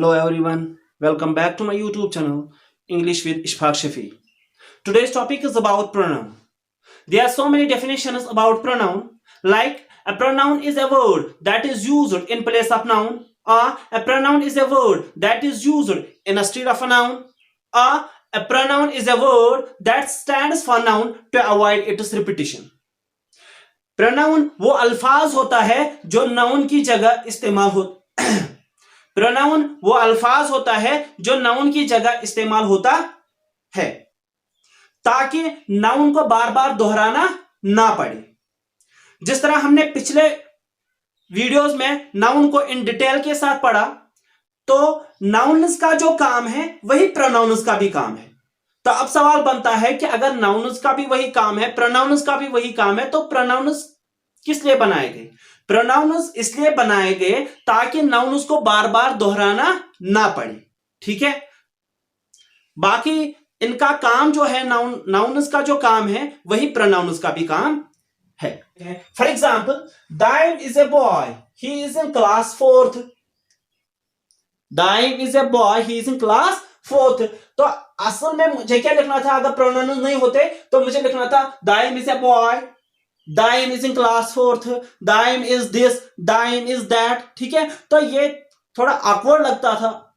Hello everyone, welcome back to my YouTube channel English with Ishfaq Shafi. Today's topic is about pronoun. There are so many definitions about pronoun, like a pronoun is a word that is used in place of noun, or a pronoun is a word that is used instead of a noun, or a pronoun is a word that stands for noun to avoid its repetition. Pronoun वो अल्फाज होता है जो noun की जगह इस्तेमाल हो pronoun वो अल्फाज होता है जो नाउन की जगह इस्तेमाल होता है ताकि नाउन को बार बार दोहराना ना पड़े। जिस तरह हमने पिछले वीडियोस में नाउन को इन डिटेल के साथ पढ़ा, तो नाउन्स का जो काम है वही प्रोनाउन्स का भी काम है। तो अब सवाल बनता है कि अगर नाउन्स का भी वही काम है, प्रोनाउन्स का भी वही काम है, तो प्रोनाउन्स किस लिए बनाए गए? प्रोनाउन्स इसलिए बनाए गए ताकि नाउन्स को बार बार दोहराना ना पड़े। ठीक है, बाकी इनका काम जो है, नाउन्स का जो काम है वही प्रोनाउन्स का भी काम है। For example, Daim is a boy, he is in class 4th। Daim is a boy, he is in class 4th। तो असल में मुझे क्या लिखना था? अगर प्रोनाउंस नहीं होते तो मुझे लिखना था Daim is a boy, Daim is in class 4th, Daim is this, Daim is that. ठीक है, तो ये थोड़ा awkward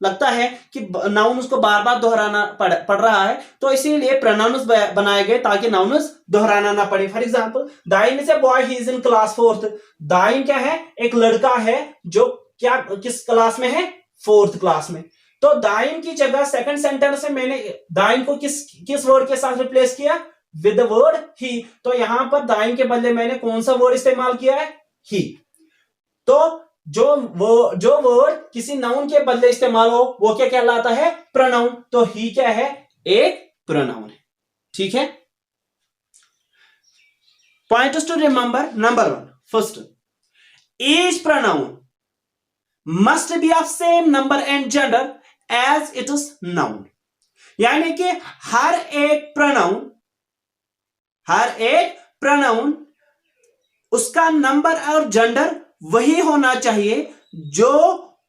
लगता है कि नाउन्स को बार बार दोहराना पड़ रहा है, तो इसीलिए प्रोनाउन्स बनाए गए ताकि नाउन्स दोहराना ना पड़े। For example, Daim is a boy, he is in class 4th। Daim क्या है? एक लड़का है जो क्या किस क्लास में है? 4th क्लास में। तो दाइम की जगह सेकंड सेंटेंस में मैंने दाइम को किस वर्ड के साथ रिप्लेस किया? विद द वर्ड ही। तो यहां पर दाइम के बदले मैंने कौन सा वर्ड इस्तेमाल किया है? ही। तो जो वर्ड किसी नाउन के बदले इस्तेमाल हो वो क्या कहलाता है? प्रोनाउन। तो ही क्या है? एक प्रोनाउन है। ठीक है, points to remember. Number 1, first, each pronoun must be of same number and gender as it is noun. यानी कि हर एक प्रोनाउन उसका नंबर और जेंडर वही होना चाहिए जो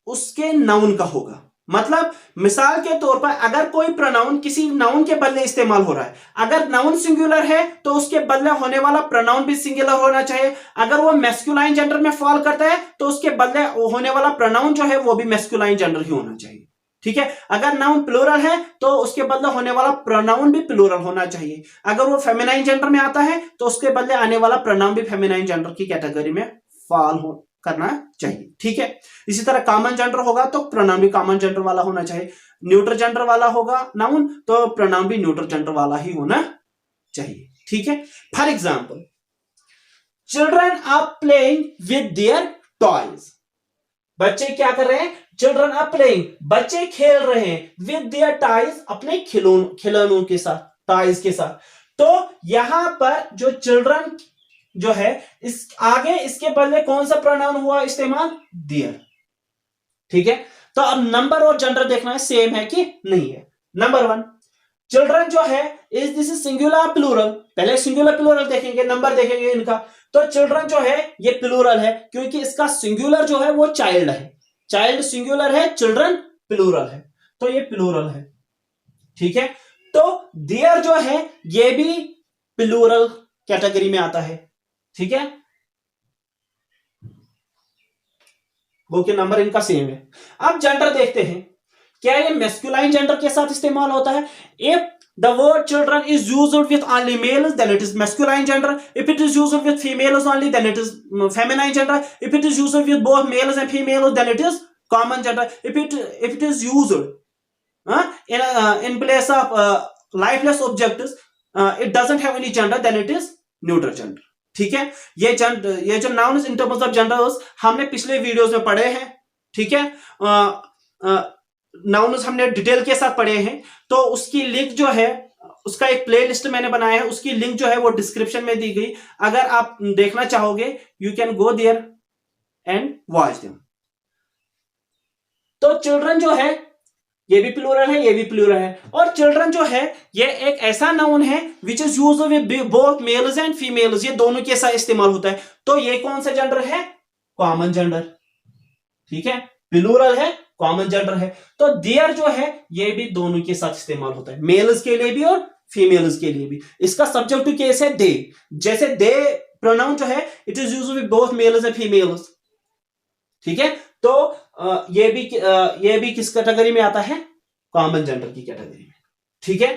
उसके नाउन का होगा। मतलब मिसाल के तौर पर, अगर कोई प्रोनाउन किसी नाउन के बदले इस्तेमाल हो रहा है, अगर नाउन सिंगुलर है तो उसके बदले होने वाला प्रोनाउन भी सिंगुलर होना चाहिए। अगर वो मैस्कुलाइन जेंडर में फॉल करता है तो उसके बदले होने वाला प्रोनाउन जो है वो भी मैस्कुलाइन जेंडर ही होना चाहिए। ठीक है, अगर नाउन प्लूरल है तो उसके बदले होने वाला प्रोनाउन भी प्लूरल होना चाहिए। अगर वो फेमिनाइन जेंडर में आता है तो उसके बदले आने वाला प्रोनाउन भी फेमिनाइन जेंडर की कैटेगरी में फॉल करना चाहिए। ठीक है, इसी तरह कॉमन जेंडर होगा तो प्रोनाउन भी कॉमन जेंडर वाला होना चाहिए। न्यूट्रल जेंडर वाला होगा नाउन तो प्रोनाउन भी न्यूट्रल जेंडर वाला ही होना चाहिए। ठीक है, for example, children are playing with their toys. बच्चे क्या कर रहे हैं? चिल्ड्रन आर प्लेइंग, बच्चे खेल रहे हैं, विद देयर टॉयज, अपने खिलौनों के साथ, टॉयज के साथ। तो यहां पर जो चिल्ड्रन जो है, इस आगे इसके बदले कौन सा प्रोनाउन हुआ इस्तेमाल? देयर। ठीक है, तो अब नंबर और जेंडर देखना है सेम है कि नहीं है। नंबर 1, चिल्ड्रन जो है, इज दिस सिंगुलर प्लूरल? पहले सिंगुलर प्लूरल देखेंगे, नंबर देखेंगे इनका। तो चिल्ड्रन जो है ये प्लूरल है क्योंकि इसका सिंगुलर जो है वो चाइल्ड है। चाइल्ड सिंगुलर है, चिल्ड्रन प्लूरल है, तो ये प्लूरल है। ठीक है, तो देयर जो है ये भी प्लूरल कैटेगरी में आता है। ठीक है, वो के नंबर इनका सेम है। अब जेंडर देखते हैं, क्या ये मैस्कुलाइन जेंडर के साथ इस्तेमाल होता है? If the word children is used with only males, then it is masculine gender. If it is used with females only, then it is feminine gender. If it is used with both males and females, then it is common gender. If it is used in place of lifeless objects, it doesn't have any gender, then it is neutral gender. ठीक है, ये जो nouns in terms of genders हमने पिछले videos में पढ़े हैं। ठीक है, नाउन्स हमने डिटेल के साथ पढ़े हैं, तो उसकी लिंक जो है, उसका एक प्लेलिस्ट मैंने बनाया है, उसकी लिंक जो है वो डिस्क्रिप्शन में दी गई। अगर आप देखना चाहोगे you can go there and watch them. तो चिल्ड्रन जो है ये भी प्लूरल है, ये भी प्लूरल है। और चिल्ड्रन जो है ये एक ऐसा नाउन है which is used with both mails and females, ये दोनों के साथ इस्तेमाल होता है। तो ये कौन सा जेंडर है? Common gender. ठीक है, प्लूरल है, कॉमन जेंडर है। तो देयर जो है ये भी दोनों के साथ इस्तेमाल होता है, मेल्स के लिए भी और फीमेल्स के लिए भी। इसका सब्जेक्टिव केस है दे, जैसे दे प्रोनाउन जो है it is used with both mails and females, ठीक है। तो ये भी किस कैटेगरी में आता है, कॉमन जेंडर की कैटेगरी में, ठीक है।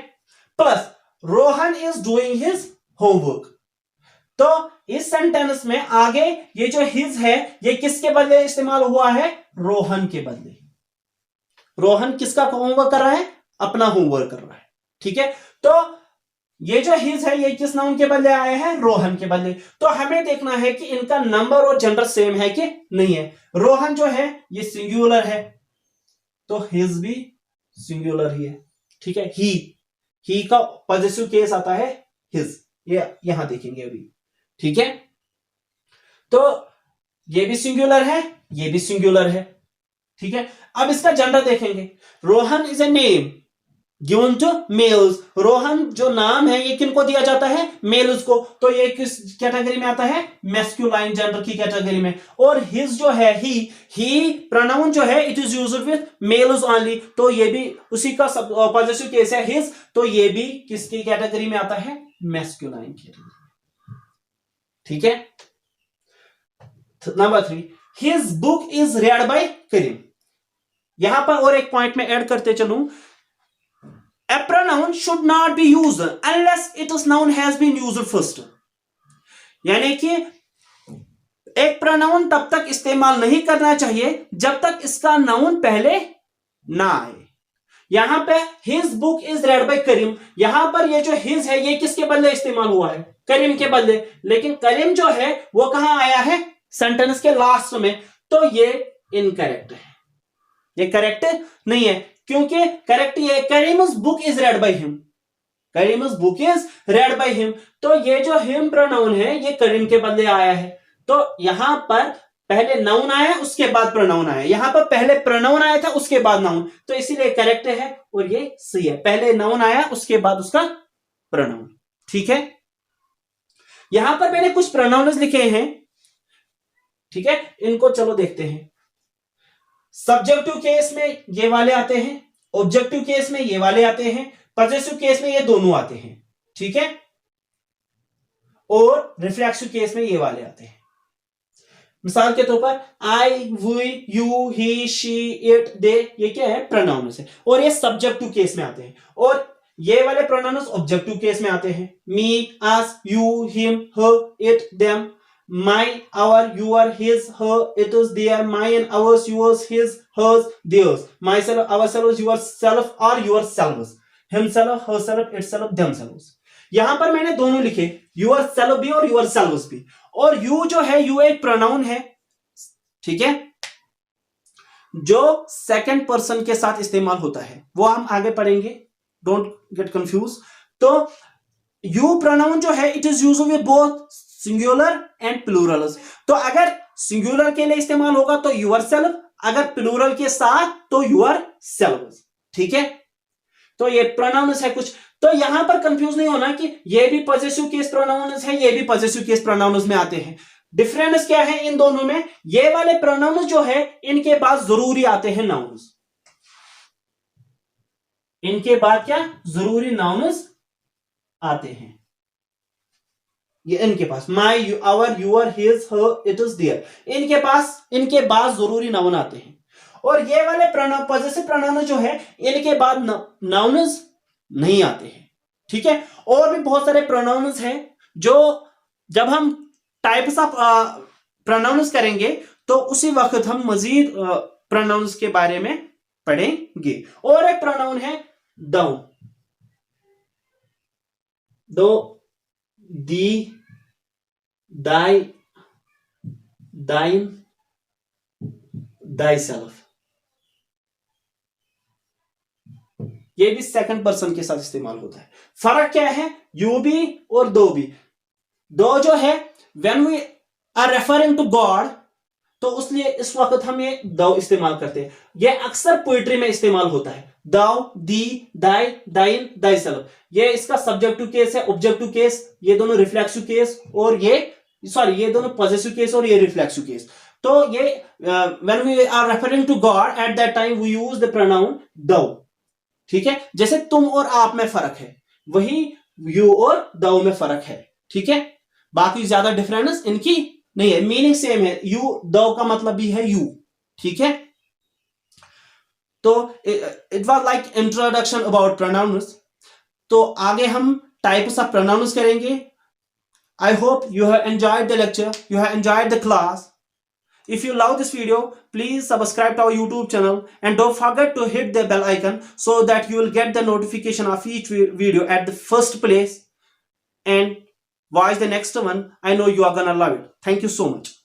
Plus Rohan is doing his homework, तो इस सेंटेंस में आगे ये जो हिज है ये किसके बदले इस्तेमाल हुआ है, रोहन के बदले। रोहन किसका होमवर्क कर रहा है, अपना होमवर्क कर रहा है, ठीक है। तो ये जो हिज है ये किस नाउन के बदले आया है, रोहन के बदले। तो हमें देखना है कि इनका नंबर और जेंडर सेम है कि नहीं है। रोहन जो है ये सिंगुलर है, तो हिज भी सिंगुलर ही है, ठीक है। ही का पॉजिटिव केस आता है हिज, ये यहां देखेंगे अभी, ठीक है। तो ये भी सिंगुलर है, ये भी सिंगुलर है, ठीक है। अब इसका जेंडर देखेंगे। Rohan is a name given to males, Rohan जो नाम है ये किनको दिया जाता है, मेल्स को, तो ये किस कैटेगरी में आता है, मैस्कुलाइन जेंडर की कैटेगरी में। और हिज जो है ही प्रोनाउन जो है it is used with males only, तो ये भी उसी का पॉजिटिव केस है हिज, तो ये भी किसकी कैटेगरी में आता है, मैस्कुलाइन कैटेगरी, ठीक है। Number 3, his book is read by Karim. यहां पर और एक पॉइंट में ऐड करते चलूं, a pronoun should not be used unless its noun has been used first, यानी कि एक प्रोनाउन तब तक इस्तेमाल नहीं करना चाहिए जब तक इसका नाउन पहले ना आए। यहां पे his book is read by Karim, यहां पर ये जो हिज है ये किसके बदले इस्तेमाल हुआ है, करीम के बदले, लेकिन करीम जो है वो कहां आया है, सेंटेंस के लास्ट में, तो ये इनकरेक्ट है, ये करेक्ट नहीं है, क्योंकि करेक्ट ये Karim's book is read by him, Karim's book is read by him, तो ये जो हिम प्रोनाउन है ये करीम के बदले आया है। तो यहां पर पहले नाउन आया उसके बाद प्रोनाउन आया, यहां पर पहले प्रोनाउन आया था उसके बाद नाउन, तो इसीलिए करेक्ट है और ये सही है, पहले नाउन आया उसके बाद उसका प्रोनाउन, ठीक है। यहां पर मैंने कुछ प्रोनाउन्स लिखे हैं, ठीक है, इनको चलो देखते हैं। सब्जेक्टिव केस में ये वाले आते हैं, ऑब्जेक्टिव केस में ये वाले आते हैं, पॉजेसिव केस में ये दोनों आते हैं, ठीक है, और रिफ्लेक्सिव केस में ये वाले आते हैं। मिसाल के तौर पर I, we, you, he, she, it, they, ये क्या है, प्रोनाउंस है, और ये सब्जेक्टिव केस में आते हैं, और ये वाले प्रोनाउंस ऑब्जेक्टिव केस में आते हैं। Me, us, you, him, her, it, them, my, our, your, his, her, it is, their, mine, ours, yours, his, hers, theirs, myself, ourselves, yourself or yourselves, himself, herself, itself, themselves। यहां पर मैंने दोनों लिखे, yourself भी और yourselves भी, और you जो है you एक प्रोनाउन है, ठीक है, जो सेकंड पर्सन के साथ इस्तेमाल होता है, वो हम आगे पढ़ेंगे, डोंट गेट कंफ्यूज। तो you प्रोनाउन जो है it is used with both singular and Plurals, तो अगर सिंगुलर के लिए इस्तेमाल होगा तो यूर सेल्फ, अगर प्लूरल के साथ तो यूर सेल्व्स, ठीक है। तो ये प्रोनाउंस है कुछ, तो यहां पर कंफ्यूज नहीं होना कि ये भी पॉजेसिव केस प्रोनाउंस है, ये भी पॉजेसिव केस प्रोनाउंस में आते हैं। डिफरेंस क्या है इन दोनों में, ये वाले प्रोनाउंस जो है इनके बाद जरूरी आते हैं नाउन्स, इनके बाद क्या जरूरी नाउन्स आते हैं, ये इनके पास my, our, your, his, her, its, there, इनके बाद जरूरी नाउन आते हैं। और ये वाले पॉजेसिव प्रोनाउन जो है इनके बाद नाउन्स नहीं आते हैं, ठीक है। और भी बहुत सारे प्रोनाउन्स हैं जो जब हम टाइप्स ऑफ प्रोनाउन्स करेंगे तो उसी वक्त हम मजीद प्रोनाउन्स के बारे में पढ़ेंगे। और एक प्रोनाउन है दो, दी, दाई, दाइन, दाईसेल्फ, ये भी सेकंड पर्सन के साथ इस्तेमाल होता है। फर्क क्या है, यू भी और दो भी। दो जो है when we are referring to God, तो उसलिए इस वक्त हम ये दो इस्तेमाल करते हैं, ये अक्सर पोइट्री में इस्तेमाल होता है। दाउ, दी, दाई, दाइन, दाईसेल्फ, ये इसका सब्जेक्टिव केस है, ऑब्जेक्टिव केस, ये दोनों रिफ्लेक्सिव केस, और ये दोनों पॉजेसिव केस और ये रिफ्लेक्सिव केस। तो ये when we are referring to God at that time we use the pronoun thou. ठीक है, जैसे तुम और आप में फर्क है, वही यू और thou में फर्क है. ठीक है, बाकी ज्यादा डिफरेंस इनकी नहीं है, मीनिंग सेम है. यू thou का मतलब भी है यू. ठीक है, तो it was like introduction about pronouns. तो आगे हम टाइप्स ऑफ प्रोनाउंस करेंगे. I hope you have enjoyed the lecture, you have enjoyed the class. If you love this video, please subscribe to our YouTube channel and don't forget to hit the bell icon so that you will get the notification of each video at the first place and watch the next one. I know you are gonna love it. Thank you so much.